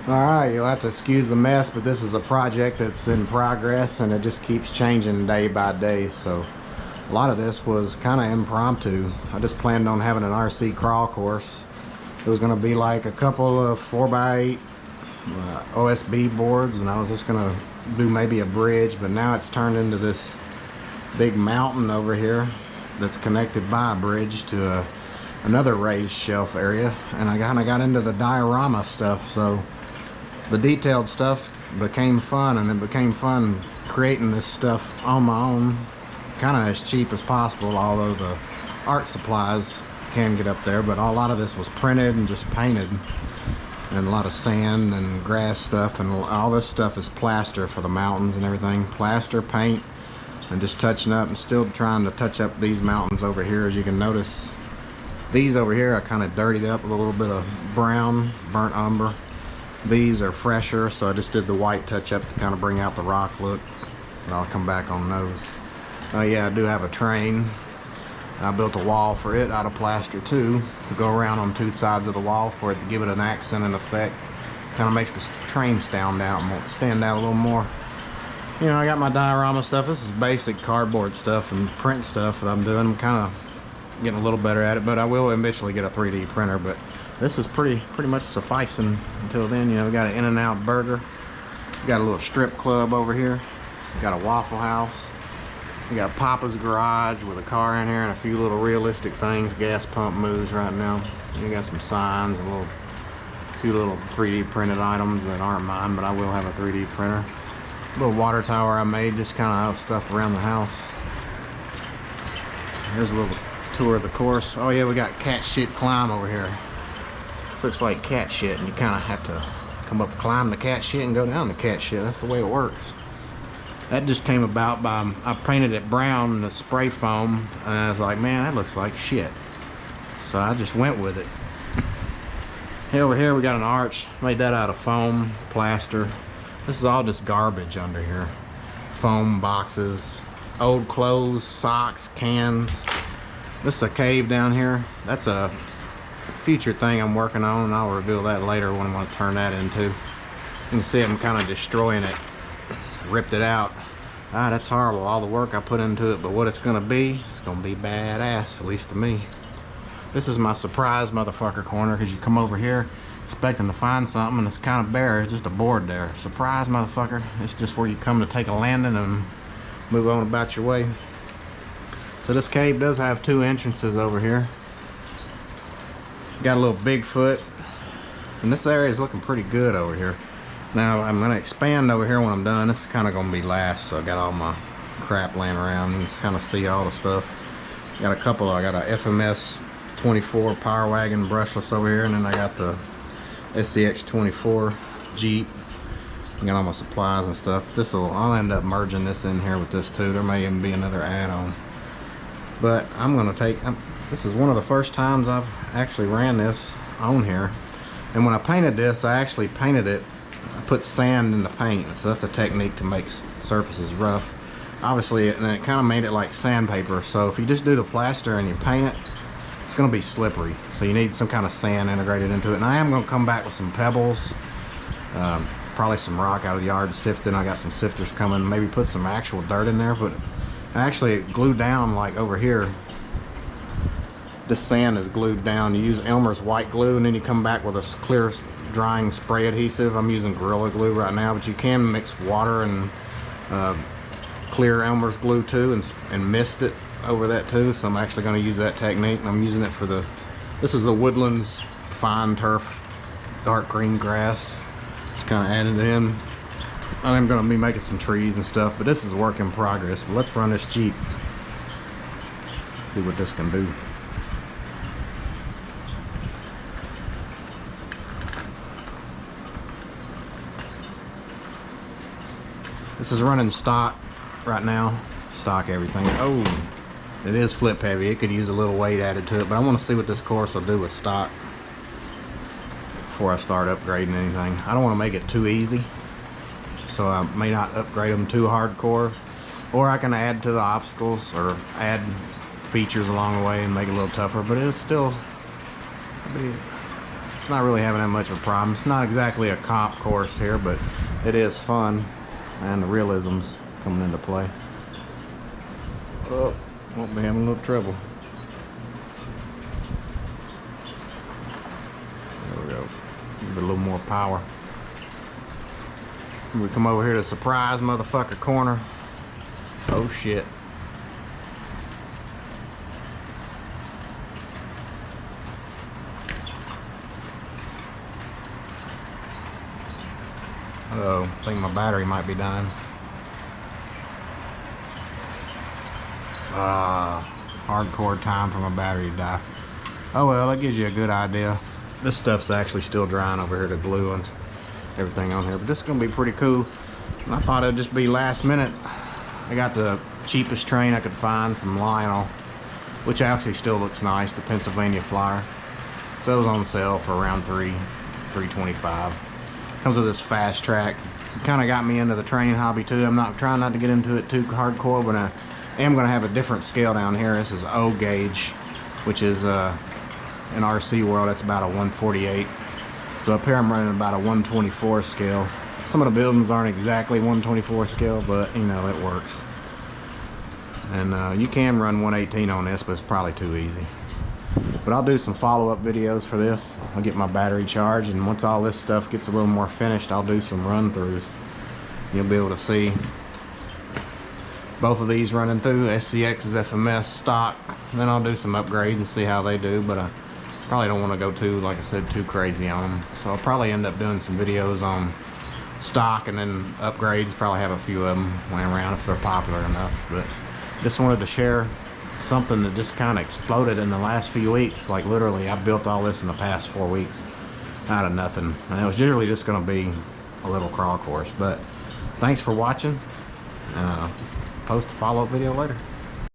Alright, you'll have to excuse the mess, but this is a project that's in progress and it just keeps changing day by day. So a lot of this was kind of impromptu. I just planned on having an RC crawl course. It was going to be like a couple of 4x8 OSB boards, and I was just going to do maybe a bridge, but now it's turned into this big mountain over here that's connected by a bridge to another raised shelf area. And I kind of got into the diorama stuff, so the detailed stuff became fun, and it became fun creating this stuff on my own, kind of as cheap as possible, although the art supplies can get up there. But a lot of this was printed and just painted, and a lot of sand and grass stuff, and all this stuff is plaster for the mountains and everything. Plaster, paint, and just touching up, and still trying to touch up these mountains over here. As you can notice, these over here I kind of dirtied up with a little bit of brown, burnt umber. These are fresher, so I just did the white touch up to kind of bring out the rock look, and I'll come back on those. Oh yeah, I do have a train. I built a wall for it out of plaster too, to go around on two sides of the wall for it to give it an accent and effect. Kind of makes the train stand out a little more. You know, I got my diorama stuff. This is basic cardboard stuff and print stuff that I'm doing. I'm kind of getting a little better at it, but I will eventually get a 3D printer. But this is pretty much sufficing until then. You know, we got an In-N-Out burger. We got a little strip club over here. We got a Waffle House. We got Papa's garage with a car in here and a few little realistic things. Gas pump moves right now. We got some signs and a few little 3D printed items that aren't mine, but I will have a 3D printer. A little water tower I made, just kind of stuff around the house. Here's a little tour of the course. Oh yeah, we got cat shit climb over here. This looks like cat shit, and you kind of have to come up, climb the cat shit, and go down the cat shit. That's the way it works. That just came about by, I painted it brown, the spray foam, and I was like, man, that looks like shit. So I just went with it. Hey, over here we got an arch. Made that out of foam, plaster. This is all just garbage under here. Foam boxes, old clothes, socks, cans. This is a cave down here. That's a future thing I'm working on, and I'll reveal that later when I want to turn that into. You can see I'm kind of destroying it. Ripped it out. Ah, that's horrible, all the work I put into it, but what it's gonna be badass, at least to me. This is my surprise motherfucker corner, because you come over here expecting to find something and it's kind of bare. It's just a board there. Surprise motherfucker. It's just where you come to take a landing and move on about your way. So this cave does have two entrances over here. Got a little Bigfoot, and this area is looking pretty good over here. Now I'm going to expand over here when I'm done. This is kind of going to be last, so I got all my crap laying around. You can kind of see all the stuff. I got a FMS 24 Power Wagon brushless over here, and then I got the SCX 24 Jeep. I got all my supplies and stuff. I'll end up merging this in here with this too. There may even be another add-on. But I'm going to this is one of the first times I've actually ran this on here. And when I painted this, I actually painted it, I put sand in the paint. So that's a technique to make surfaces rough. Obviously, and it kind of made it like sandpaper. So if you just do the plaster and you paint it, it's going to be slippery. So you need some kind of sand integrated into it. And I am going to come back with some pebbles, probably some rock out of the yard sifting. I got some sifters coming. Maybe put some actual dirt in there. But I actually glued down, like over here, this sand is glued down. You use Elmer's white glue, and then you come back with a clear drying spray adhesive. I'm using Gorilla Glue right now, but you can mix water and clear Elmer's glue too, and mist it over that too. So I'm actually going to use that technique, and I'm using it for this is the Woodlands Fine Turf dark green grass. Just kind of added it in. I'm going to be making some trees and stuff, but this is a work in progress. But let's run this Jeep, see what this can do. This is running stock right now. Stock everything. Oh, it is flip heavy. It could use a little weight added to it, but I want to see what this course will do with stock before I start upgrading anything. I don't want to make it too easy, so I may not upgrade them too hardcore. Or I can add to the obstacles or add features along the way and make it a little tougher, but it's still it's not really having that much of a problem. It's not exactly a comp course here, but it is fun, and the realism's coming into play. Oh, won't be having a little trouble. There we go. Give it a little more power. We come over here to Surprise Motherfucker Corner. Oh shit. Uh-oh, I think my battery might be dying. Hardcore time for my battery to die. Oh well, that gives you a good idea. This stuff's actually still drying over here, the glue and everything on here, but this is gonna be pretty cool. And I thought it'd just be last minute. I got the cheapest train I could find from Lionel, which actually still looks nice, the Pennsylvania Flyer. So it was on sale for around $325. Comes with this fast track. It kind of got me into the train hobby too. I'm not trying not to get into it too hardcore, but I am going to have a different scale down here. This is O gauge, which is in RC world that's about a 148. So up here I'm running about a 124 scale. Some of the buildings aren't exactly 124 scale, but you know, it works. And you can run 118 on this, but it's probably too easy. But I'll do some follow-up videos for this. I'll get my battery charged, and once all this stuff gets a little more finished, I'll do some run-throughs. You'll be able to see both of these running through. SCX's FMS stock. Then I'll do some upgrades and see how they do, but I probably don't want to go too, like I said, too crazy on them. So I'll probably end up doing some videos on stock and then upgrades. Probably have a few of them laying around if they're popular enough. But just wanted to share something that just kind of exploded in the last few weeks. Like literally, I built all this in the past 4 weeks out of nothing, and it was usually just going to be a little crawl course. But thanks for watching. Post a follow-up video later.